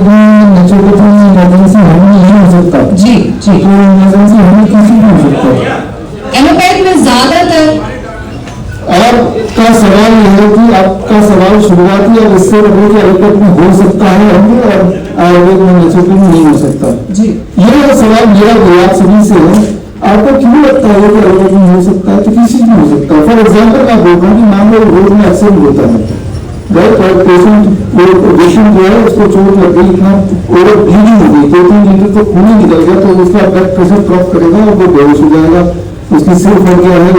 Naturopathy में emergency handle नहीं हो सकता जी जी, तो इमरजेंसी हैंडल किसी भी हो सकता है। एलोपैथ में ज्यादातर आपका सवाल यह है कि आपका सवाल शुरुआती और इससे रहे कि एलोपैथ में हो सकता है और आयुर्वेद में नेचुरोपैथी में नहीं हो सकता जी। यह सवाल मेरा आप सभी से है, आपको क्यों लगता है कि एलोपैथ में हो सकता है तो किसी में हो सकता है। फॉर एग्जाम्पल मैं बोल रहा हूँ कि मान लो रोड में एक्सीडेंट होता है, पेशेंट जो है उसको चोट लग गई, इतना ओवर ब्लीडिंग हो गई, 2-3 लीटर तो खून ही निकल गया, तो उसका ब्लड प्रेशर ड्रॉप करेगा और वो बेहोश हो जाएगा। उसकी सिर फट गया है,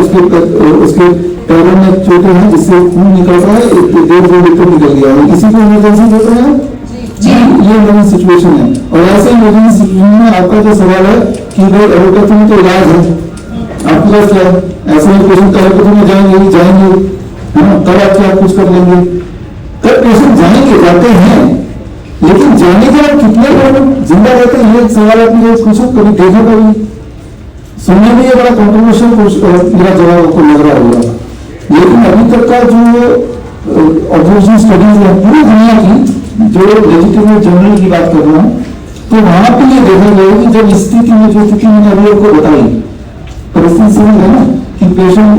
उसके पैरों में चोटें हैं जिससे खून निकल रहा है, 1.5-2 लीटर निकल गया है, इसी को इमरजेंसी बोलते हैं जी। ये इमरजेंसी सिचुएशन है। और ऐसे इमरजेंसी सिचुएशन में आपका जो सवाल है कि भाई एलोपैथी में तो इलाज है, आपके पास क्या है, ऐसे में पेशेंट एलोपैथी में जाएंगे है ना, तब आप क्या कुछ कर लेंगे, तब पेशेंट जाएंगे, जाते हैं, लेकिन जाने के बाद कितने लोग जिंदा रहते हैं, ये सवाल आपने पूछो, कभी देखा, कभी सुनने में ये बड़ा कंट्रोवर्शियल मेरा जवाब आपको लग रहा होगा, लेकिन अभी तक का जो ऑब्जर्वेशन स्टडीज है पूरी दुनिया की, जो लेजिटिमेट जर्नल की बात कर रहा हूँ, तो वहां पे ये देखा गया कि जब स्थिति में जो स्थिति मैंने अभी आपको बताई, परिस्थिति समझ है ना कि पेशेंट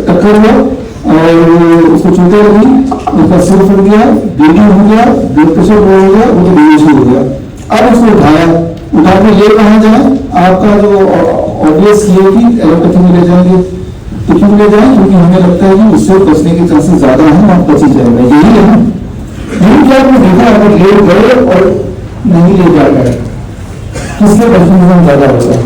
टक्कर हुआ और उसको चोटें लगी, उसका सिर फट गया, ब्लीडिंग हो गया, ब्लड प्रेशर लो हो गया, वो तो बेहोश हो गया। अब उसको उठा के ये कहा जाए, आपका जो ऑब्वियस ये कि एलोपैथी में ले जाएंगे, तो क्यों ले जाए, क्योंकि हमें लगता है कि उससे बचने के चांसेस ज्यादा हैं, आप बच ही जाएगा, यही है ना। लेकिन क्या आपने देखा अगर ले गए और नहीं ले जा गए किसके बचने का ज्यादा होगा,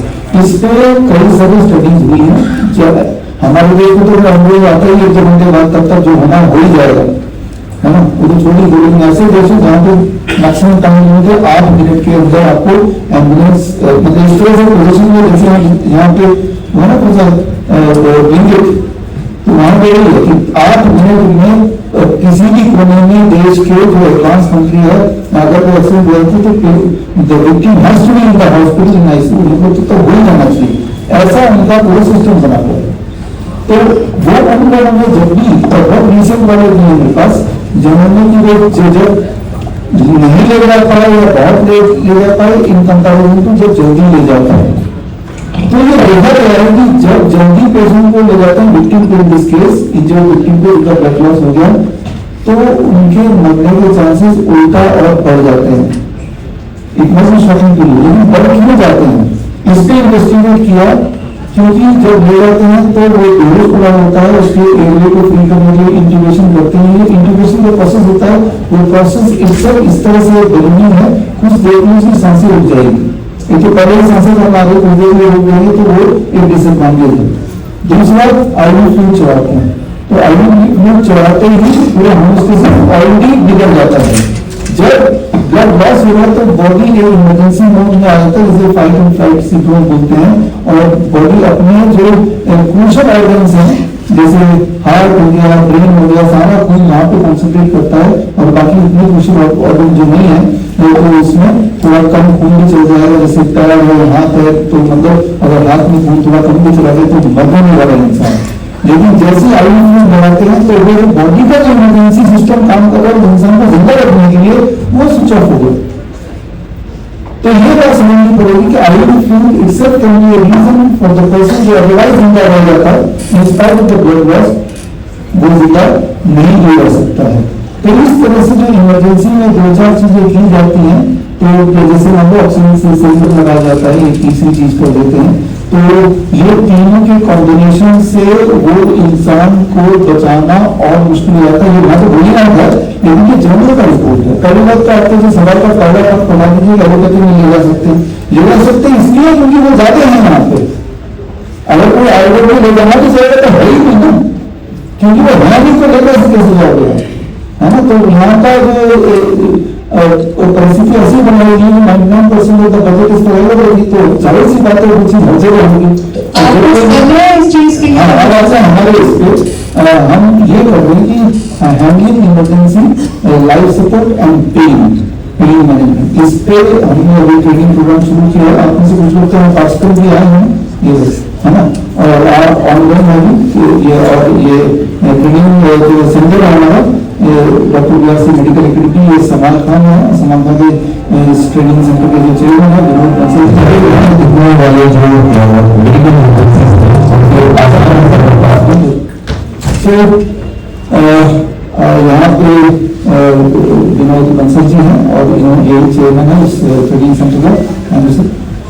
इस पर कई सारी स्टडीज हुई है। जब हमारे देश में तो हम लोग आते ही 1 घंटे बाद तब जो होना हो ही जाएगा, है ना, वो तो छोटी गोली। ऐसे देश है जहाँ पे मैक्सिमम टाइम लिमिट है 8 मिनट के अंदर आपको एम्बुलेंस, मतलब इस तरह से पोजिशन में, जैसे यहाँ पे वो ना ब्लिंकेट, तो वहाँ पे यही है कि 8 मिनट में किसी भी कोने में देश के जो एडवांस कंट्री है, अगर वो एक्सीडेंट हुआ तो the victim has to be in the hospital in ICU, उनको तो हो जाना चाहिए, ऐसा उनका पूरा सिस्टम बना हुआ है। तो वो अनुमान में जब भी बहुत रिसेंट वाले भी है मेरे पास, जिन्होंने की वो जब नहीं ले जा पाए या बहुत लेट ले जा पाए इन कंपेरिजन टू जब जल्दी ले जाता है, तो ये देखा गया है कि जब जल्दी पेशेंट को ले जाते हैं विक्टिम को, in this case injured victim को उनका ब्लड लॉस हो गया, तो उनके मरने के चांसेस उल्टा और बढ़ जाते हैं। इतना से शॉकिंग के लिए, लेकिन बढ़ क्यों जाते हैं, इस पर इन्वेस्टिगेट किया, क्योंकि जब ले जाते हैं तो वो बेहोश पड़ा होता है, उसके एरिया को फ्री करने के लिए इंट्यूबेशन करते हैं। ये इंट्यूबेशन का प्रोसेस होता है, वो प्रोसेस इस तरह से बदलनी है, कुछ देर में उसकी सांसें रुक जाएगी, एक तो पहले सांसें जब आगे कुछ देर में रुक जाएंगे तो वो एक डिसएडवांटेज है। दूसरा आईवी फ्लूइड चढ़ाते हैं, तो आईवी फ्लूइड चढ़ाते ही पूरा होमोस्टेसिस ऑलरेडी बिगड़ जाता है। जब ब्लड लॉस होगा तो बॉडी एक इमरजेंसी मोड में आ जाता है, जिसे फाइट एंड फ्लाइट सिंड्रोम बोलते हैं, और बॉडी अपने जो क्रूशियल ऑर्गन्स हैं, जैसे हार्ट हो गया, ब्रेन हो गया, सारा खून यहाँ पे कॉन्सेंट्रेट करता है, और बाकी इतने क्रूशियल ऑर्गन जो नहीं है तो उसमें थोड़ा कम खून भी चल जाएगा, जैसे पैर है, हाथ है, तो मतलब अगर हाथ में खून थोड़ा कम भी चला जाए तो मरने वाला इंसान। लेकिन जैसे आयु में बढ़ाते हैं तो वो बॉडी का जो इमरजेंसी सिस्टम काम कर रहा है इंसान को जिंदा रखने के लिए, वो स्विच ऑफ हो गया। तो ये बात समझनी पड़ेगी कि Ayurveda fluid itself can be a reason for the person जो अदरवाइज जिंदा रह जाता है, in spite of the blood loss, वो जिंदा नहीं हो रह सकता है। तो इस तरह से जो इमरजेंसी में 2-4 चीजें की जाती हैं, तो जैसे मान लो ऑक्सीजन सिलेंडर लगाया जाता है, एक तीसरी चीज कर देते हैं, तो ये तीनों के कॉम्बिनेशन से वो इंसान को बचाना और मुश्किल हो जाता है। ये बात बोली ना था, लेकिन ये जनरल का रिपोर्ट है। पहली बात तो आपके जो सवाल का पहला बात बता दीजिए, एलोपैथी में ले जा सकते हैं इसलिए क्योंकि वो जाते हैं वहां पे। अगर कोई आयुर्वेद में ले जाना तो सही तो है ही नहीं ना, क्योंकि वो वहां भी तो लेकर कैसे जाओगे, है ना। तो यहाँ का जो परिस्थिति ऐसी बनाएगी 99% ऑफ द बजट इस तरह रहेगी, तो जाहिर सी बात है वो चीज हर जगह होगी। हमारे इस पे हम ये कर रहे हैं कि handling emergency life support and pain management, इस पे हमने अभी ट्रेनिंग प्रोग्राम शुरू किया है। आप में से कुछ लोग तो पार्टिसिपेंट भी आए हैं, ये है ना, और ऑनलाइन है भी ये, और ये ट्रेनिंग जो सेंटर है हमारा डॉक्टर बीआरसी मेडिकल एकेडमी, ये समान खान है, समान खान के ट्रेनिंग सेंटर के जो चेयरमैन है, विनोद कंसल वाले जो मेडिकल यहाँ पे विनोद कंसल जी हैं और ये चेयरमैन है इस ट्रेनिंग सेंटर का।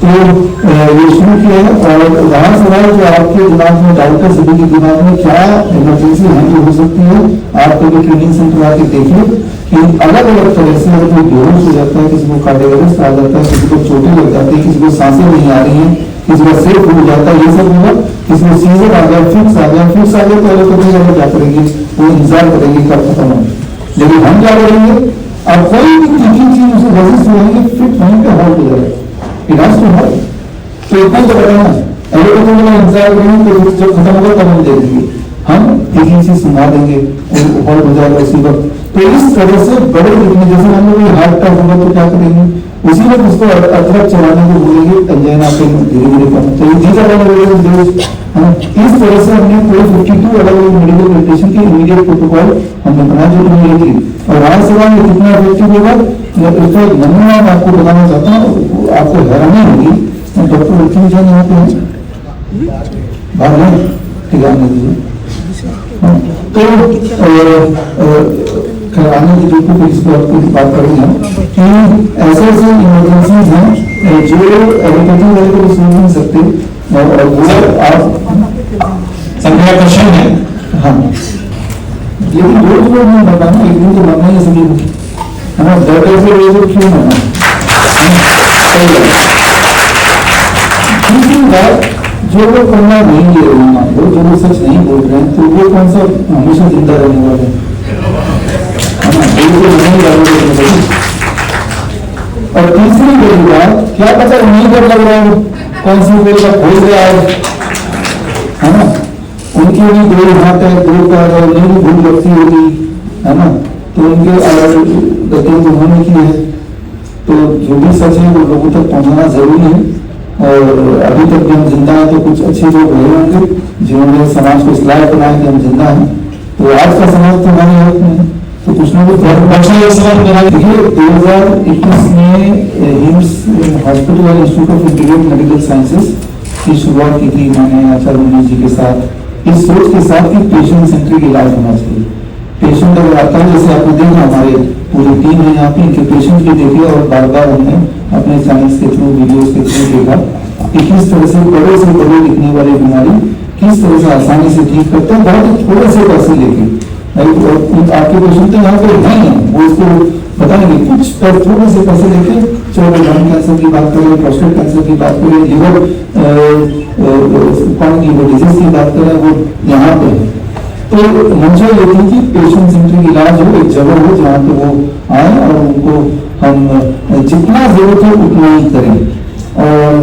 तो ये शुरू किया है और वहाँ से जो आपके दिमाग में डाउट है, सभी के दिमाग में क्या इमरजेंसी हैंडल हो सकती है, आप कभी ट्रेनिंग सेंटर आके देखिए कि अलग अलग तरह से अगर कोई बेहोश हो जाता है, किसी को कार्डियक अरेस्ट आ जाता है, किसी को चोटें लग जाती है, किसी को सांसें नहीं आ रही हैं, किसी का सिर फूट जाता है, ये सब होगा, किसी को सीजर आ गया, फिक्स आ गया तो अलग कभी अलग क्या करेंगे, वो इंतजार करेंगे कब खत्म हो। लेकिन हम क्या करेंगे, अब कोई भी तीखी चीज उसे रेजिस्ट होंगे, फिट वहीं पे हॉल्ट हो जाएगा, इलाज तो है। तो इतना तो करना है, अगर तो इंतजार करेंगे तो जब खत्म होगा तब हम दे देंगे, हम एक ही चीज सुना देंगे और हॉल्ट हो जाएगा उसी वक्त। तो इस तरह से बड़े दिखने, जैसे हम लोग हार्ट अटैक होगा तो क्या करेंगे, उसी वक्त उसको अदरक चलाने को बोलेंगे, अंजाना पे धीरे धीरे कम। तो ये इस तरह से हमने पूरे 52 अलग अलग मेडिकल मेडिटेशन के इमीडिएट प्रोटोकॉल हमने बनाया जो इमीडिएटली, और वहां से वहां कितना इफेक्टिव होगा उसका एक नमूना मैं आपको बताना चाहता हूँ, आपको हैरानी होगी। डॉक्टर लक्ष्मी जैन यहाँ पे बाहर है, ठीक है, तो आने की जो इस बात करेंगे कि ऐसे ऐसे इमरजेंसीज हैं जो एलोपैथी वाले को सुन नहीं सकते, और वो आप संख्या क्वेश्चन है। हाँ, लेकिन रोज रोज नहीं बताना, एक दिन तो बनना ही सभी है ना, दर्द से रोज क्यों होना। दूसरी बात, जो लोग करना नहीं ले रहे हैं, मान लो जो लोग सच नहीं बोल रहे हैं, तो वो कौन सा हमेशा जिंदा रहने वाले हैं, और तीसरी बड़ी बात, क्या पता उन्हीं पर लग रहा हो, कौन सी बेल का खोल गया है ना, उनकी भी दो हाथ है, दो पैर है, उन्हें भी भूल लगती होगी, है ना, तो उनके गतियों को होने की है। तो जो भी सच है वो लोगों तक पहुंचाना जरूरी है, और अभी तक भी हम जिंदा हैं तो कुछ अच्छे लोग रहे होंगे जिन्होंने समाज को इस लायक बनाया कि हम जिंदा हैं। तो आज का समाज तो हमारे हाथ में है, तो कुछ ना कुछ देखिए 2021 में एम्स हॉस्पिटल और institute of integrated medical sciences की शुरुआत की थी मैंने आचार्य मुनि जी के साथ, इस सोच के साथ कि पेशेंट सेंट्रिक इलाज होना चाहिए। पेशेंट अगर आता है, जैसे आपने देखा हमारे पूरी टीम है यहाँ पे, इनके पेशेंट भी देखे और बार बार हमने अपने साइंस के थ्रू, वीडियोस के थ्रू देखा कि किस तरह से बड़े दिखने वाली बीमारी किस तरह से आसानी से ठीक करते हैं, बहुत ही थोड़े से पैसे लेके। आपके पेशेंट तो यहाँ पे नहीं है, वो इसको बताएंगे कुछ पर थोड़े से पैसे लेके, चाहे वो लंग कैंसर की बात करें, प्रोस्टेट कैंसर की बात करें, लिवर डिजीज की बात करें, वो यहाँ पे है। तो मंशा ये थी कि पेशेंट सेंट्रिक इलाज हो, एक जगह हो जहाँ पे वो आए और उनको हम जितना जरूरत है उतना ही करें। और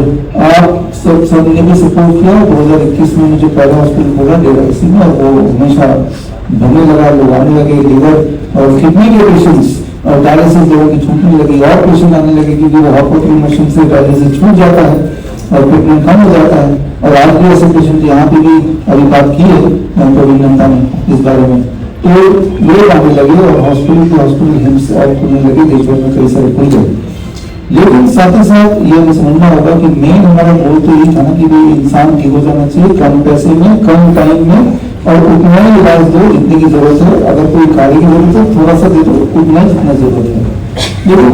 आप सबने भी सपोर्ट किया। 2021 में मुझे पहला हॉस्पिटल खोला डेरासी में, और वो हमेशा भरने लगा, लोग आने लगे, लिवर और किडनी के पेशेंट्स और डायलिसिस लोगों की छूटने लगी, और पेशेंट आने लगे क्योंकि वो हार्ट मशीन से डायलिसिस छूट जाता है और ट्रीटमेंट कम हो जाता है। और आज भी ऐसे पेशेंट यहाँ पे भी अभी बात की है प्रवीण नंदा ने इस बारे में, तो लोग आने लगे और हॉस्पिटल हिम्स और खुलने लगे, देश भर में कई सारे खुल गए। लेकिन साथ ही साथ ये हमें समझना होगा कि मेन हमारा गोल तो यही था ना कि भाई इंसान ठीक हो जाना चाहिए कम पैसे में, कम टाइम में, और उतना ही इलाज दो जितने की जरूरत है। अगर कोई कार्य की जरूरत है थोड़ा सा दे दो, उतना जितना जरूरत है। लेकिन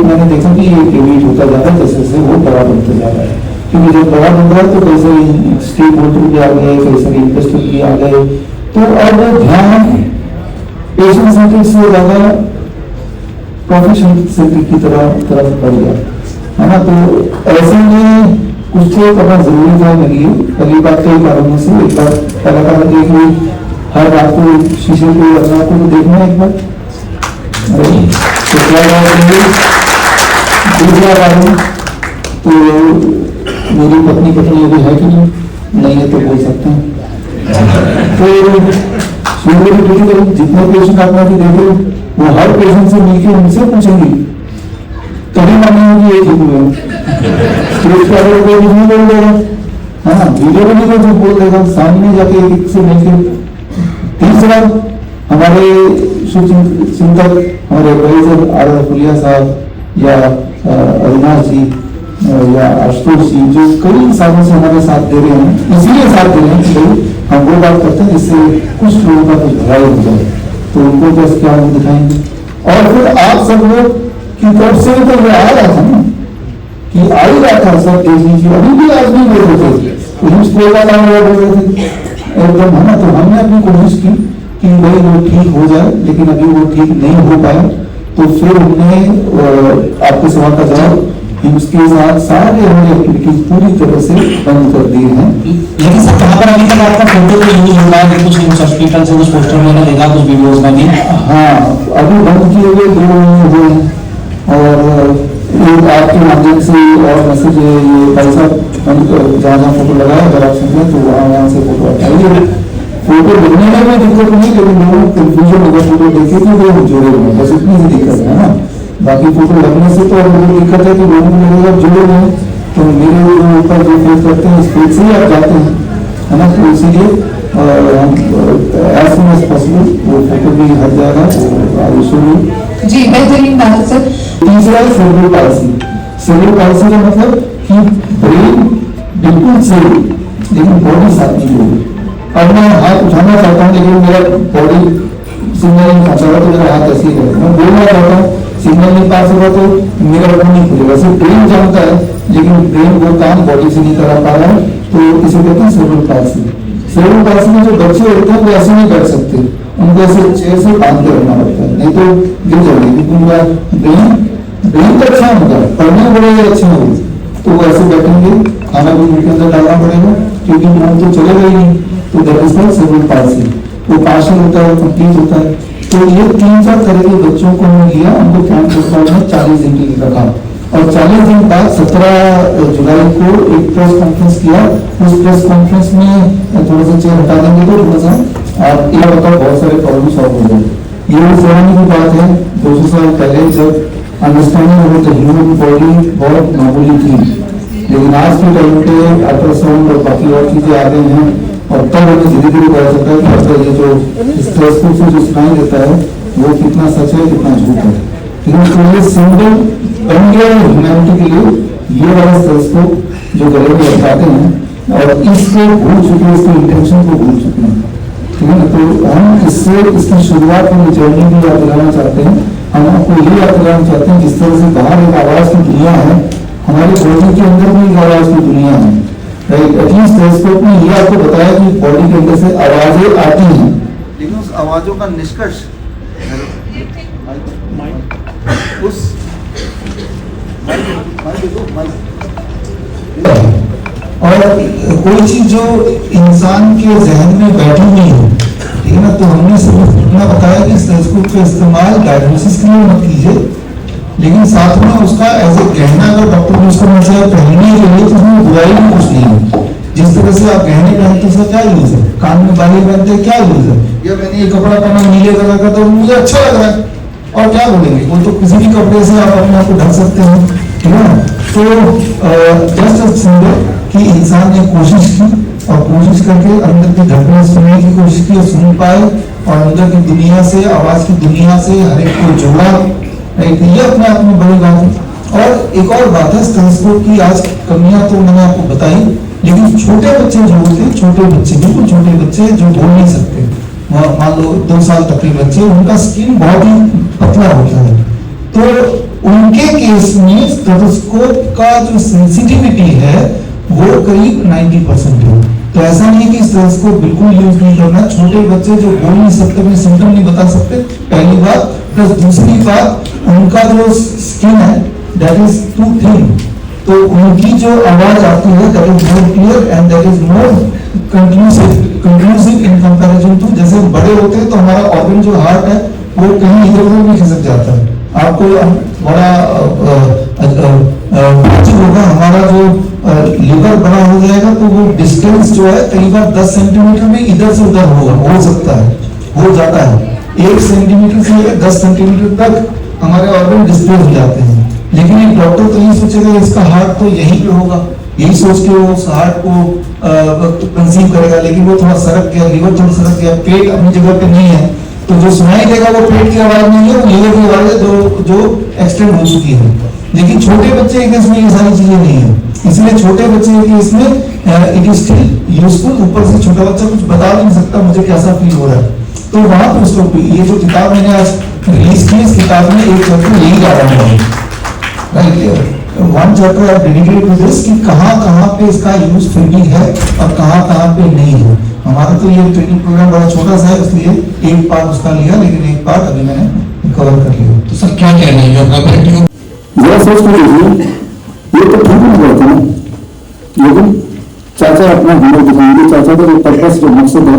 मैंने देखा कि ये डिवीट होता जा रहा है, जैसे जैसे वो बड़ा बनता जा रहा है, क्योंकि जब बड़ा बन रहा है तो कई सारी स्टेक होल्डर भी आ गए, कई सारे इन्वेस्टर भी आ गए, तो अब ध्यान पेशेंट सेंट्रिक से ज्यादा प्रोफेशन सेंट्रिक की तरफ बढ़ गया है ना। तो ऐसे में कुछ तो करना जरूरी था मेरे लिए। पहली बात कई कारणों से, एक बार पहला कारण ये कि हर रात को शीशे को अपना को देखना एक बार, दूसरा कारण तो मेरी पत्नी अभी है कि नहीं है तो बोल सकते हैं। तो जितने पेशेंट आपने भी देखे वो हर पेशेंट से मिलकर उनसे पूछेंगे, तभी मानेंगे ये ठीक हुआ। स्टेज पर कोई नहीं बोल देगा, हाँ वीडियो में नहीं कोई बोल देगा, सामने जाके एक से मिलकर। तीसरा, हमारे चिंतक हमारे एडवाइजर आर फुलिया साहब या अविनाश जी या आशुतोष जी जो कई सालों से हमारे साथ दे रहे हैं, इसीलिए साथ दे रहे हैं कि भाई हम वो बात करते हैं जिससे कुछ लोगों का कुछ भलाई हो जाए, तो उनको बस क्या हम दिखाएंगे। और फिर आप सब लोग की तरफ से तो ये आ रहा था ना कि आ ही रहा था, सब देख लीजिए अभी भी आज भी बोल रहे थे, स्कूल का काम बोल रहे थे एकदम, है ना। तो हमने अपनी कोशिश की कि भाई वो ठीक हो जाए, लेकिन अभी वो ठीक नहीं हो पाया, तो फिर हमने आपके सवाल का जवाब उसके साथ सारे हमारी एक्टिविटीज पूरी तरह से बंद कर दिए हैं। लेकिन सर कहाँ पर अभी तक आपका फोटो तो यूज हो रहा है, कुछ हॉस्पिटल से कुछ पोस्टर मैंने देखा, कुछ वीडियोस में भी। हाँ, अभी बंद किए हुए 2 महीने हुए हैं, और एक आपके माध्यम से और मैसेज ये भाई साहब जहाँ जहाँ फोटो लगाया, अगर आप समझे तो वहाँ से फोटो हटाइए। फोटो देखने में भी दिक्कत नहीं, लेकिन लोगों को कंफ्यूजन होगा, फोटो देखे तो वो जुड़े हुए, बस इतनी सी दिक्कत है ना। बाकी फोटो लगने से तो मुझे दिक्कत है कि लोगों को लगेगा जुड़े हुए, तो मेरे ऊपर जो फेस करते हैं स्पीड से ही आप जाते हैं, है ना। तो इसीलिए हम एज सुन एज पॉसिबल वो फोटो भी हट जाएगा, वो आयुष्य जी बेहतरीन बात है सर। तीसरा है सेरेब्रल पाल्सी। सेरेब्रल पाल्सी का मतलब कि ब्रेन बिल्कुल सही लेकिन बॉडी साथ नहीं होगी। अब मैं हाथ उठाना चाहता हूँ लेकिन मेरा बॉडी सिग्नल नहीं पहुंचा रहा, तो मेरा हाथ ऐसे ही है। मैं बोलना चाहता हूँ, सिग्नल नहीं पास होगा तो मेरा मुंह नहीं खुलेगा। सिर्फ ब्रेन जानता है लेकिन ब्रेन वो काम बॉडी से नहीं करा पा रहा है, तो इसे कहते हैं सेरेब्रल पाल्सी। सेरेब्रल पाल्सी में जो बच्चे होते हैं वो ऐसे नहीं बैठ सकते, उनको ऐसे चेयर से बांध के रखना पड़ता है, नहीं तो गिर जाएगी, क्योंकि उनका ब्रेन तो अच्छा होगा, पढ़ने बड़े अच्छे होंगे, तो वो ऐसे बैठेंगे, खाना भी उनके अंदर डालना पड़ेगा क्योंकि मुंह तो चलेगा ही नहीं। तो that is called cerebral palsy. वो पार्शियल होता है, कंप्लीट होता है। तो ये 3-4 तरह के बच्चों को हमने लिया, उनको कैंप में 40 दिन के लिए रखा, और 40 दिन बाद 17 जुलाई को एक प्रेस कॉन्फ्रेंस किया। उस प्रेस कॉन्फ्रेंस में थोड़ा सा चेयर हटा देंगे तो थोड़ा सा आप ये बताओ, बहुत सारे प्रॉब्लम सॉल्व हो गए। ये भी सराहनीय की बात है, 200 साल पहले जब understanding of the human body बहुत मामूली थी, लेकिन आज के टाइम पे अल्ट्रासाउंड और बाकी और चीजें आ गई हैं, और तब हमें धीरे धीरे पता चलता है कि अगर ये जो स्ट्रेसफुल से जो सुनाई देता है वो कितना सच है कितना झूठ है। लेकिन तो ये सिंबल बन गया है ह्यूमैनिटी के लिए, ये वाला स्ट्रेसफुल जो गले में लगाते हैं, और इसको भूल चुके हैं, इसके इंटेंशन को भूल चुके हैं, ठीक है ना। तो हम इससे इसकी शुरुआत में जर्नी भी याद दिलाना चाहते हैं। हम आपको ये याद दिलाना चाहते हैं जिस तरह से बाहर एक आवाज की दुनिया है, हमारी बॉडी के अंदर भी एक आवाज की दुनिया है, राइट। एटलीस्ट टेलीस्कोप ने ये आपको बताया कि बॉडी के अंदर से आवाजें आती हैं, लेकिन उस आवाजों का निष्कर्ष उस और कोई चीज जो इंसान के जहन में बैठी नहीं है, ठीक है ना। तो हमने सिर्फ इतना बताया कि टेलीस्कोप का इस्तेमाल डायग्नोसिस के लिए मत कीजिए, लेकिन साथ में उसका एज ए गहना अगर डॉक्टर ने उसको मतलब पहनने के लिए, तो उसमें बुराई भी कुछ नहीं है। जिस तरह से आप गहने पहनते हैं क्या यूज है, कान में बाली पहनते हैं क्या यूज है, या मैंने ये कपड़ा पहना नीले कलर का तो मुझे अच्छा लग रहा है, और क्या बोलेंगे, वो तो किसी भी कपड़े से आप अपने आप को ढक सकते हैं, ठीक है ना। तो जस्ट सिंबल कि इंसान ने कोशिश की, और कोशिश करके अंदर की धड़कन सुनने की कोशिश की और सुन पाए, और अंदर की दुनिया से, आवाज की दुनिया से हर एक को जोड़ा, ये अपने आप में बड़ी बात है। और एक और बात है, टेलीस्कोप की आज कमियां तो मैंने आपको बताई, लेकिन छोटे बच्चे जो होते हैं, छोटे बच्चे बिल्कुल छोटे बच्चे जो बोल नहीं सकते, मान लो 2 साल तक के बच्चे, उनका स्किन बहुत ही पतला होता है, तो उनके केस में टेलीस्कोप का जो सेंसिटिविटी है वो करीब 90% है। तो ऐसा नहीं है कि टेलीस्कोप बिल्कुल यूज नहीं करना। छोटे बच्चे जो बोल नहीं सकते, अपने सिम्टम नहीं बता सकते, पहली बात, प्लस दूसरी बात, उनका जो स्किन है दैट इज टू थिन, तो उनकी जो आवाज आती है that is more clear and that is more conclusive in comparison to, जैसे बड़े होते हैं तो हमारा ऑर्गन जो हार्ट है वो कहीं इधर उधर भी खिसक जाता है। आपको बड़ा होगा, हमारा जो लिवर बड़ा हो जाएगा तो वो डिस्टेंस जो है कई बार 10 सेंटीमीटर में इधर से उधर होगा, हो सकता है, हो जाता है। 1 सेंटीमीटर से 10 सेंटीमीटर तक हमारे ऑर्गन डिस्प्लेस हो जाते हैं, लेकिन एक डॉक्टर तो यही सोचेगा इसका हार्ट तो यहीं पे होगा, यही सोच के वो उस हार्ट को कंसीव करेगा, लेकिन वो थोड़ा सरक गया, लिवर थोड़ा सरक गया, पेट अपनी जगह पे नहीं है, तो जो सुनाई देगा वो पेट की आवाज नहीं है, वो लीवर की आवाज है जो एक्सटेंड हो चुकी है। लेकिन छोटे बच्चे के इसमें ये सारी चीजें नहीं है, इसलिए छोटे बच्चे के इसमें इट इज स्टिल यूजफुल। ऊपर से छोटा बच्चा कुछ बता नहीं सकता मुझे कैसा फील हो रहा है, तो वहां पर उसको ये जो किताब मैंने आज रिलीज की, इस किताब में एक चैप्टर यही जा रहा है, right, one chapter I dedicated to this कि कहाँ पे इसका यूज फिटिंग है और कहाँ पे नहीं है। हमारा तो ये ट्रेनिंग प्रोग्राम बड़ा छोटा सा है, इसलिए एक पार्ट उसका लिया, लेकिन एक पार्ट अभी मैंने कवर कर लिया। तो सर क्या कह रहे हैं जो आपका जरा सोच कर देखिए, ये तो ठीक नहीं रहता ना, लेकिन चाचा अपना हुनर दिखाएंगे। चाचा का जो पर्पस, जो मकसद है,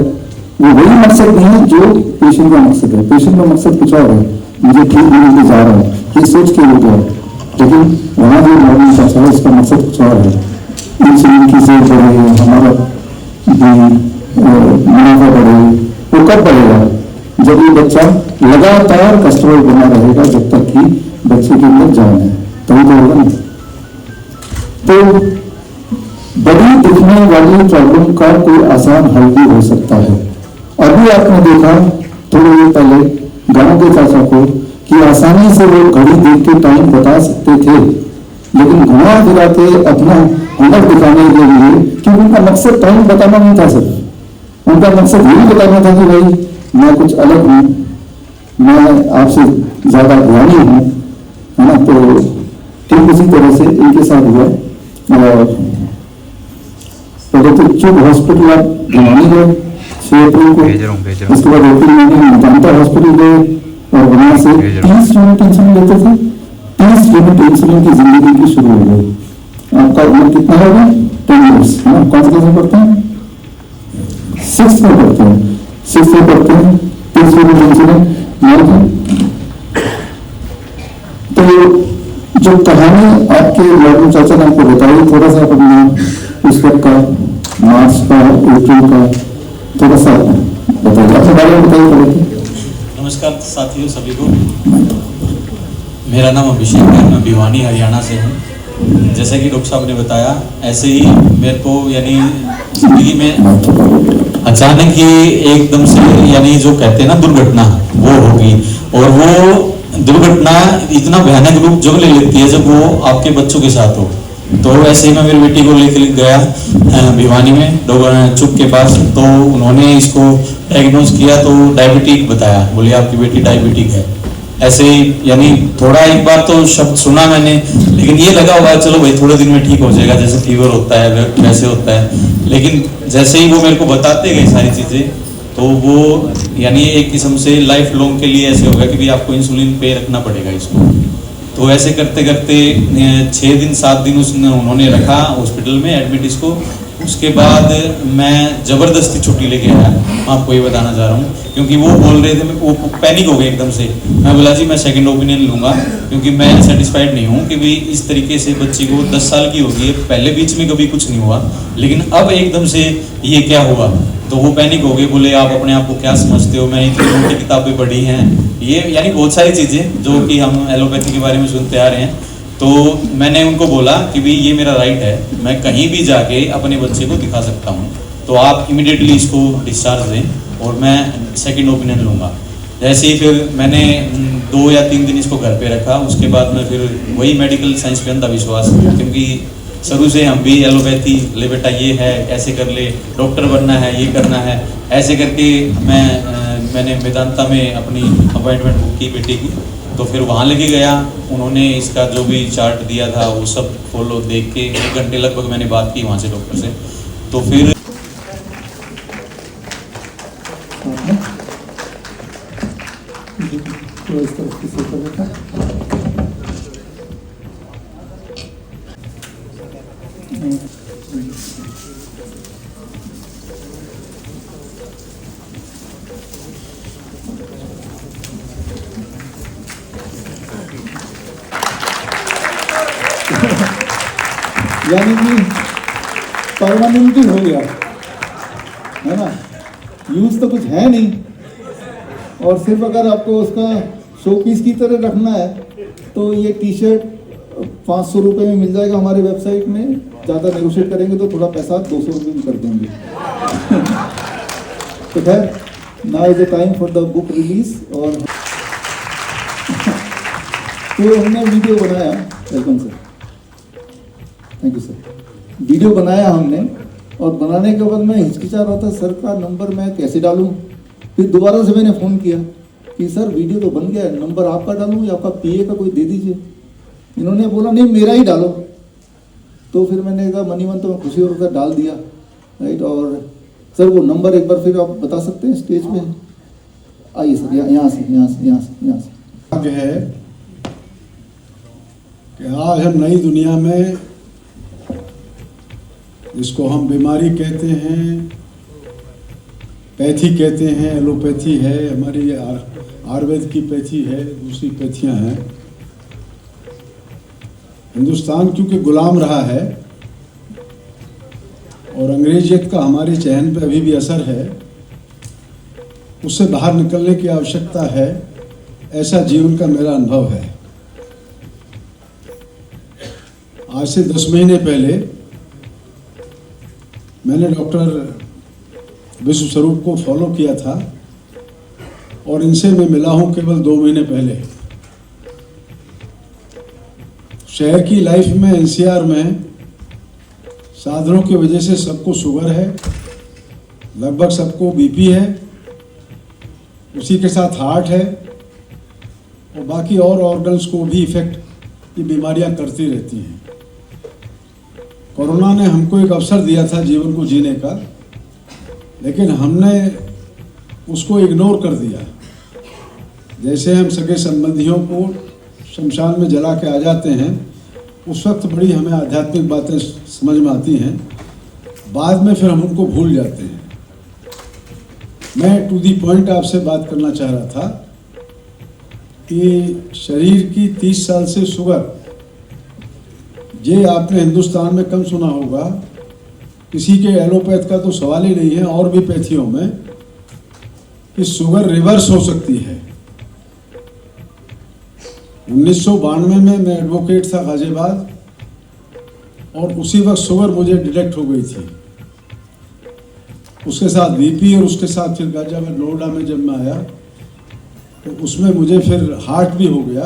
वो वही मकसद नहीं है जो पेशेंट का मकसद है। पेशेंट का मकसद कुछ और है, मुझे ठीक होने के जा रहा है, ये सोच के हो गया, लेकिन वहाँ जो मॉडल चाचा है इसका मकसद कुछ और है। इंसुलिन की सेल बढ़े, हमारा मुनाफा बढ़े, वो कब बढ़ेगा? जब ये बच्चा लगातार कस्टमर बना रहेगा, जब तक कि बच्चे के अंदर जान है, तभी तो होगा ना। तो बड़ी दिखने वाली प्रॉब्लम का कोई आसान हल भी हो सकता है। अभी आपने देखा थोड़ी देर पहले गांव के चाचा को कि आसानी से वो घड़ी देख के टाइम बता सकते थे, लेकिन घुमा फिरा के अपना हुनर दिखाने के लिए, क्योंकि उनका मकसद टाइम बताना नहीं था सर, उनका मकसद यही बताना था कि भाई मैं कुछ अलग हूँ, मैं आपसे ज्यादा ज्ञानी हूँ, है ना। तो ठीक उसी तरह से इनके साथ हुआ। और पहले तो चुप हॉस्पिटल आप भिवानी गए 6 अप्रैल को, उसके बाद 2-3 महीने मेदांता हॉस्पिटल गए और वहां से 30 यूनिट इंसुलिन लेते थे। 30 यूनिट इंसुलिन की जिंदगी की शुरू हो गई। आपका उम्र कितना होगा? 10 ईयर्स, है ना। कौन सी क्लास में पढ़ते हैं? 6th में पढ़ते हैं, 6th में पढ़ते हैं। 30 यूनिट इंसुलिन। तो जो कहानी आपके लॉर्डन चाचा ने आपको बताई, थोड़ा सा अपने उस वक्त का, मार्च का, अप्रैल का थोड़ा सा बताइए, अपने बारे में बताइए। नमस्कार साथियों सभी को, मेरा नाम अभिषेक है, मैं भिवानी हरियाणा से हूँ। जैसे कि डॉक्टर साहब ने बताया, ऐसे ही मेरे को यानी जिंदगी में अचानक ही एकदम से, यानी जो कहते हैं ना दुर्घटना, वो होगी। और वो दुर्घटना इतना भयानक रूप जब ले लेती है जब वो आपके बच्चों के साथ हो। तो ऐसे ही मैं मेरी बेटी को लेकर गया भिवानी में डॉक्टर चुप के पास, तो उन्होंने इसको डायग्नोज किया, तो डायबिटिक बताया, बोले आपकी बेटी डायबिटिक है। ऐसे ही यानी थोड़ा एक बार तो शब्द सुना मैंने, लेकिन ये लगा होगा चलो भाई थोड़े दिन में ठीक हो जाएगा, जैसे फीवर होता है वैसे होता है। लेकिन जैसे ही वो मेरे को बताते गए सारी चीज़ें, तो वो यानी एक किस्म से लाइफ लॉन्ग के लिए ऐसे होगा कि भी आपको इंसुलिन पे रखना पड़ेगा इसको। तो ऐसे करते करते 6 दिन 7 दिन उन्होंने रखा हॉस्पिटल में एडमिट इसको। उसके बाद मैं ज़बरदस्ती छुट्टी लेके आया, आपको ये बताना चाह रहा हूँ, क्योंकि वो बोल रहे थे, वो पैनिक हो गए एकदम से। मैं बोला जी मैं सेकंड ओपिनियन लूँगा, क्योंकि मैं सेटिस्फाइड नहीं हूँ कि भी इस तरीके से बच्ची को 10 साल की होगी है, पहले बीच में कभी कुछ नहीं हुआ, लेकिन अब एकदम से ये क्या हुआ। तो वो पैनिक हो गए, बोले आप अपने आप को क्या समझते हो, मैंने इतनी मोटी किताबें पढ़ी हैं, ये यानी बहुत सारी चीज़ें जो कि हम एलोपैथी के बारे में सुनते आ रहे हैं। तो मैंने उनको बोला कि भी ये मेरा राइट है, मैं कहीं भी जाके अपने बच्चे को दिखा सकता हूँ, तो आप इमीडिएटली इसको डिस्चार्ज दें और मैं सेकंड ओपिनियन लूँगा। जैसे ही फिर मैंने 2 या 3 दिन इसको घर पे रखा, उसके बाद मैं फिर वही मेडिकल साइंस पे अंधविश्वास, क्योंकि शुरू से हम भी एलोपैथी, ले बेटा ये है, ऐसे कर ले, डॉक्टर बनना है, ये करना है, ऐसे करके मैंने मेदांता में अपनी अपॉइंटमेंट बुक की बेटी की। तो फिर वहाँ लेके गया, उन्होंने इसका जो भी चार्ट दिया था वो सब फॉलो देख के 1 घंटे लगभग मैंने बात की वहाँ से डॉक्टर से। तो फिर यानी कि परमानेंट हो गया, है ना। यूज तो कुछ है नहीं, और सिर्फ अगर आपको उसका शो पीस की तरह रखना है तो ये टी शर्ट 500 रुपये में मिल जाएगा हमारे वेबसाइट में। ज़्यादा नेगोशिएट करेंगे तो थोड़ा पैसा 200 रुपये भी कर देंगे। तो खैर now is the time for the book release और तो हमने वीडियो बनाया, welcome sir, thank you sir. Video बनाया हमने और बनाने के बाद मैं हिचकिचा रहा था, सर का नंबर मैं कैसे डालूं। फिर दोबारा से मैंने फ़ोन किया कि सर वीडियो तो बन गया है, नंबर आपका डालूं या आपका पीए का कोई दे दीजिए। इन्होंने बोला नहीं मेरा ही डालो। तो फिर मैंने कहा मनी मन तो मैं खुशी होकर डाल दिया, राइट। और सर वो नंबर एक बार फिर आप बता सकते हैं स्टेज पे? आइए सर, यहाँ से भाग्य है कि आज हम नई दुनिया में, जिसको हम बीमारी कहते हैं, पैथी कहते हैं, एलोपैथी है हमारी, आयुर्वेद की पैथी है, दूसरी पैथियां हैं। हिंदुस्तान क्योंकि गुलाम रहा है और अंग्रेजियत का हमारे चयन पर अभी भी असर है, उससे बाहर निकलने की आवश्यकता है, ऐसा जीवन का मेरा अनुभव है। आज से 10 महीने पहले मैंने डॉक्टर विश्व स्वरूप को फॉलो किया था और इनसे मैं मिला हूं केवल 2 महीने पहले। शहर की लाइफ में, एनसीआर में साधनों की वजह से सबको शुगर है, लगभग सबको बीपी है, उसी के साथ हार्ट है और बाकी और ऑर्गन्स को भी इफेक्ट की बीमारियां करती रहती हैं। कोरोना ने हमको एक अवसर दिया था जीवन को जीने का, लेकिन हमने उसको इग्नोर कर दिया। जैसे हम सगे संबंधियों को शमशान में जला के आ जाते हैं, उस वक्त बड़ी हमें आध्यात्मिक बातें समझ में आती हैं, बाद में फिर हम उनको भूल जाते हैं। मैं टू दी पॉइंट आपसे बात करना चाह रहा था कि शरीर की 30 साल से शुगर, ये आपने हिंदुस्तान में कम सुना होगा, किसी के एलोपैथ का तो सवाल ही नहीं है, और भी पैथियों में, कि शुगर रिवर्स हो सकती है। 1992 में मैं एडवोकेट था गाजियाबाद और उसी वक्त शुगर मुझे डिटेक्ट हो गई थी, उसके साथ बीपी और उसके साथ फिर गाजियाबाद नोएडा में जब मैं आया तो उसमें मुझे फिर हार्ट भी हो गया।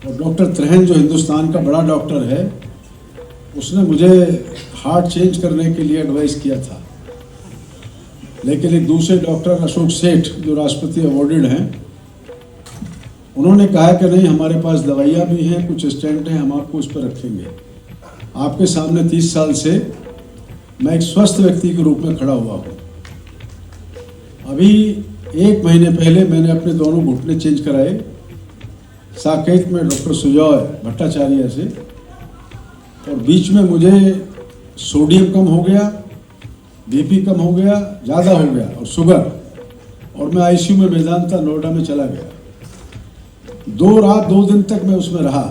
और डॉक्टर त्रहन जो हिंदुस्तान का बड़ा डॉक्टर है, उसने मुझे हार्ट चेंज करने के लिए एडवाइस किया था। लेकिन एक दूसरे डॉक्टर अशोक सेठ जो राष्ट्रपति अवॉर्डेड हैं, उन्होंने कहा कि नहीं, हमारे पास दवाइयाँ भी हैं, कुछ स्टेंट हैं, हम आपको उस पर रखेंगे। आपके सामने 30 साल से मैं एक स्वस्थ व्यक्ति के रूप में खड़ा हुआ हूँ। अभी 1 महीने पहले मैंने अपने दोनों घुटने चेंज कराए, साकेत में डॉक्टर सुजॉय भट्टाचार्य से, और बीच में मुझे सोडियम कम हो गया, बीपी कम हो गया, ज़्यादा हो गया और शुगर, और मैं आईसीयू में मेदांता नोएडा में चला गया। 2 रात 2 दिन तक मैं उसमें रहा।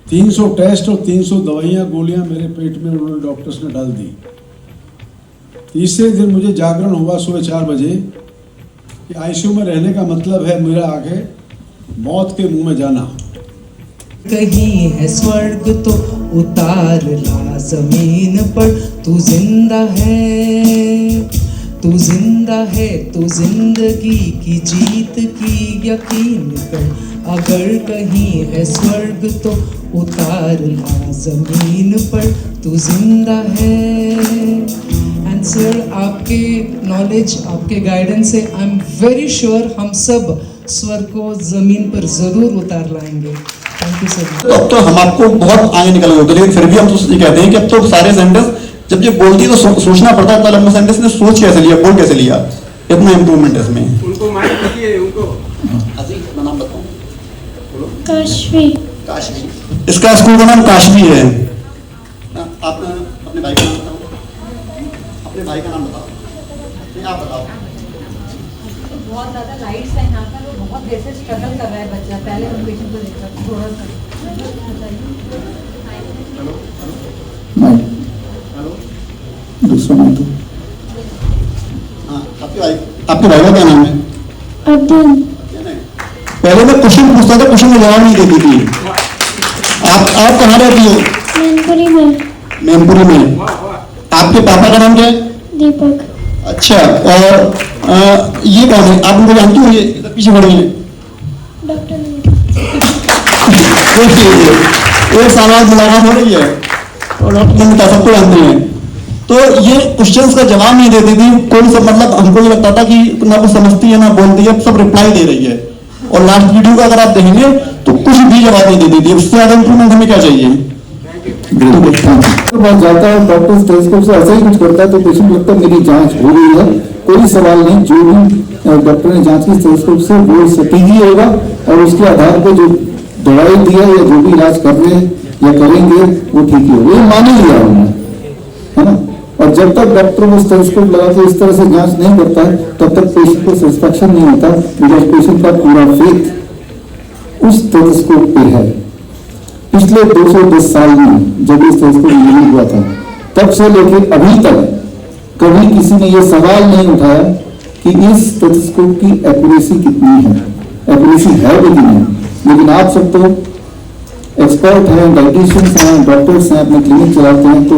300 टेस्ट और 300 दवाइयाँ गोलियाँ मेरे पेट में उन्होंने डॉक्टर्स ने डाल दी। तीसरे दिन मुझे जागरण हुआ सुबह 4 बजे कि आईसीयू में रहने का मतलब है मेरा आगे मौत के मुंह में जाना। कहीं है स्वर्ग तो उतार ला जमीन पर, तू जिंदा है, तू जिंदा है, तू जिंदगी की जीत की यकीन कर। अगर कहीं है स्वर्ग तो उतार ला जमीन पर, तू जिंदा है। एंड सर, आपके नॉलेज, आपके गाइडेंस से आई एम वेरी श्योर हम सब स्वर्ग को जमीन पर जरूर उतार लाएंगे। Thank you sir. तो अब तो हम आपको बहुत आगे निकल गए, लेकिन फिर भी हम तो ये कहते हैं कि अब तो सारे सेंटेंस जब ये बोलती है तो सोचना पड़ता है, इतना लंबा सेंटेंस ने सोच कैसे लिया, बोल कैसे लिया, इतना इम्प्रूवमेंट है इसमें। उनको माइक दीजिए, उनको अपना नाम बताओ। काशवी। काशवी, इसका स्कूल का नाम काशवी है। आप अपने भाई का नाम बताओ, अपने भाई का नाम बताओ, नहीं आप बताओ। बहुत ज़्यादा लाइट्स है यहाँ पर, वो बहुत देर से स्ट्रगल कर रहा है बच्चा, पहले हम पेशेंट को देखकर थोड़ा सा दूसरा नाम तो आपके भाई का क्या नाम है? अब्दुल। पहले मैं क्वेश्चन पूछता था, क्वेश्चन में जवाब नहीं देती थी। आप कहाँ रहती हो? मैनपुरी में। मैनपुरी में। आपके पापा का नाम क्या है? दीपक। अच्छा, और ये कौन है, आप उनको जानती हो? ये इधर पीछे खड़ी है, डॉक्टर एक साल मुलाकात हो रही है और डॉक्टर नमिता सबको जानते हैं। तो ये क्वेश्चंस का जवाब नहीं देती थी कोई सब, मतलब हमको ये लगता था कि ना कुछ समझती है ना बोलती है, सब रिप्लाई दे रही है। और लास्ट वीडियो का अगर आप देखेंगे तो कुछ भी जवाब नहीं देती थी। उससे ज्यादा इंप्रूवमेंट हमें क्या चाहिए? बात जाता है डॉक्टर स्टेथोस्कोप से ऐसा ही कुछ करता है तो पेशेंट लगता है मेरी जांच हो गई है, कोई सवाल नहीं, जो भी डॉक्टर ने जांच की स्टेथोस्कोप से वो सटीक ही होगा और उसके आधार पर जो दवाई दिया या जो भी इलाज कर रहे हैं या करेंगे वो ठीक ही होगा, ये मान ही लिया उन्होंने, है ना। और जब तक डॉक्टर वो स्टेथोस्कोप लगा के इस तरह से जांच नहीं करता है तब तक पेशेंट को सेटिस्फैक्शन नहीं होता, बिकॉज पेशेंट का पूरा फेथ उस स्टेथोस्कोप पे है। पिछले 210 साल में जब इस स्टेथोस्कोप यूज हुआ था तब से लेकर अभी तक कभी किसी ने यह सवाल नहीं उठाया कि इस स्टेथोस्कोप की एक्यूरेसी कितनी है, एक्यूरेसी है भी नहीं। लेकिन आप सब तो एक्सपर्ट हैं, डाइटिशियंस हैं, डॉक्टर्स हैं, अपने क्लिनिक चलाते हैं, तो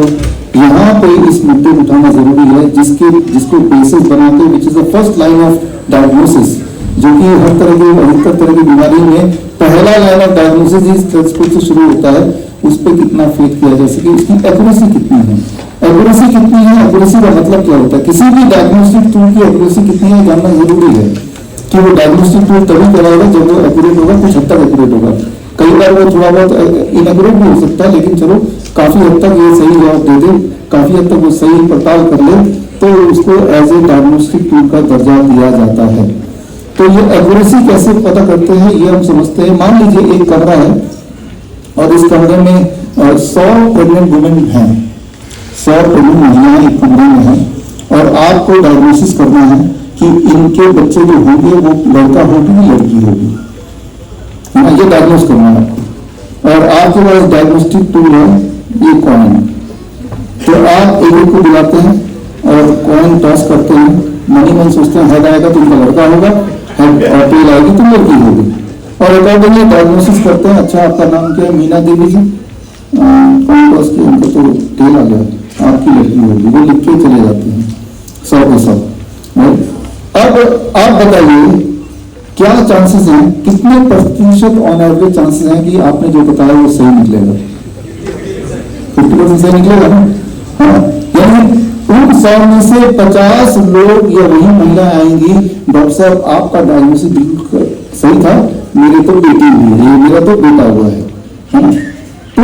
यहाँ पे इस मुद्दे को उठाना जरूरी है जिसको बेसिस बनाते which is the first line of diagnosis, जो कि हर तरह की अधिकतर तरह की बीमारी में पहला लाइन ऑफ डायग्नोसिस इस स्टेथोस्कोप से शुरू होता है। उस पर कितना फेथ किया जा सके, इसकी एक्यूरेसी कितनी है, एक्यूरेसी कितनी है, एक्यूरेसी का मतलब क्या होता है, किसी भी डायग्नोस्टिक टूल की एक्यूरेसी कितनी है जानना जरूरी है कि वो डायग्नोस्टिक टूल तभी कराएगा जब वो एक्यूरेट होगा, कुछ हद तक एक्यूरेट होगा। कई बार वो थोड़ा बहुत इनएक्यूरेट भी हो सकता है, लेकिन चलो काफी हद तक ये सही जवाब दे दे, काफी हद तक वो सही पड़ताल कर ले तो उसको एज ए डायग्नोस्टिक टूल का दर्जा दिया जाता है। तो ये एक्यूरेसी कैसे पता करते हैं ये हम समझते हैं। मान लीजिए एक कमरा है और इस कमरे में 100 प्रेग्नेंट वुमेन हैं, 100 प्रेग्नेंट महिलाएं एक कमरे में हैं और आपको डायग्नोसिस करना है कि इनके बच्चे जो होंगे वो लड़का होगी या लड़की होगी, है ना, ये डायग्नोस करना है आपको। और आपके पास डायग्नोस्टिक टूल है ये कॉइन, तो आप एक को बुलाते हैं और कॉइन टॉस करते हैं, मनी मन सोचते हैं हेड आएगा तो इनका लड़का होगा, हेड और टेल आएगी तो लड़की होगी, और अकॉर्डिंगली डायग्नोसिस करते हैं। अच्छा आपका नाम क्या है? मीना देवी जी, कॉइन टॉस किया, उनको तो टेल आ गया, आपकी लड़की होगी, वो लिख के चले जाते हैं 100 के 100। अब आप बताइए क्या चांसेस हैं, कितने प्रतिशत ऑन एवरेज चांसेस हैं कि आपने जो बताया वो सही निकलेगा? 50% सही निकलेगा ना? हाँ, यानी उन 100 में से 50 लोग या वही महिला आएंगी, डॉक्टर साहब आपका डायग्नोसिस बिल्कुल सही था, मेरे तो बेटी हुई है, मेरा तो बेटा हुआ है ना। तो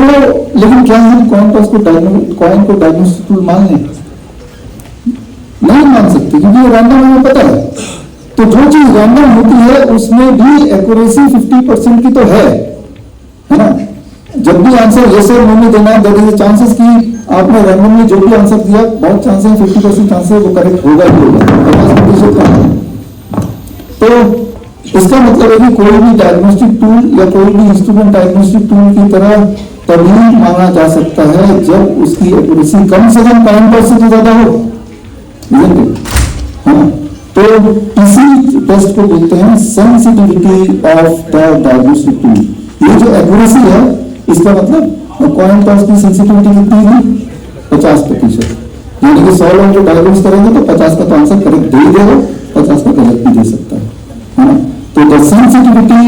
लेकिन क्या हम कॉइन को डायग्नोसिस टूल मान लें? नहीं मान सकते, क्योंकि रैंडम हमें पता है। तो जो चीज रैंडम होती है उसमें भी एक्यूरेसी 50% की तो है ना। जब भी आंसर यस और नो में देना है, देयर इज चांसेस कि आपने रैंडमली जो भी आंसर दिया, बहुत चांस है 50% चांस है वो करेक्ट होगा ही होगा, 50% का है। तो इसका मतलब है कि कोई भी डायग्नोस्टिक टूल या कोई भी इंस्ट्रूमेंट डायग्नोस्टिक टूल की तरह तभी माना जा सकता है जब उसकी एक्यूरेसी कम से कम 5% ज्यादा हो, हाँ। तो इसी टेस्ट को बोलते हैं sensitivity of the diagnostic tool. ये जो एक्यूरेसी है इसका मतलब कॉइन टॉस की सेंसिटिविटी कितनी है? 50%, यानी कि 100 लोग जो डायग्नोस करेंगे तो 50 का तो आंसर करेक्ट दे ही देगा, 50 का गलत भी दे सकता है ना। तो द सेंसिटिविटी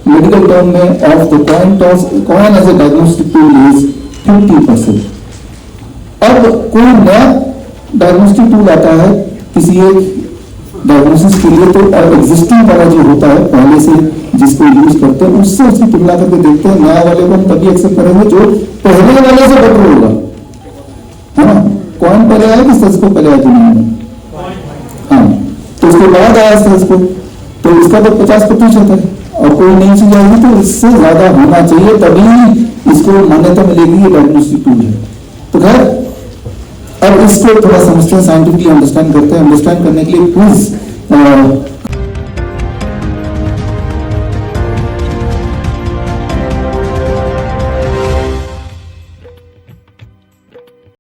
मेडिकल टर्म में of the coin toss, coin as a diagnostic tool is 50%। अब कोई नया डायग्नोस्टिक टूल आता है किसी एक डायग्नोसिस के लिए, तो एग्जिस्टिंग वाला जो होता है पहले से जिसको यूज करते हैं उससे उसकी तुलना करके देखते हैं। नया वाले को हम तभी एक्सेप्ट करेंगे जो पहले वाले से बेटर होगा, है ना। कौन पहले आया कि स्टेथोस्कोप पहले आया दुनिया में? हाँ, तो उसके बाद आया स्टेथोस्कोप, तो इसका तो 50% है और कोई नई चीज आएगी तो इससे ज्यादा होना चाहिए, तभी इसको मान्यता मिलेगी ये डायग्नोस्टिक टूल है। तो खैर अब इसको थोड़ा समझते हैं, साइंटिफिकली अंडरस्टैंड करते हैं। अंडरस्टैंड करने के लिए प्लीज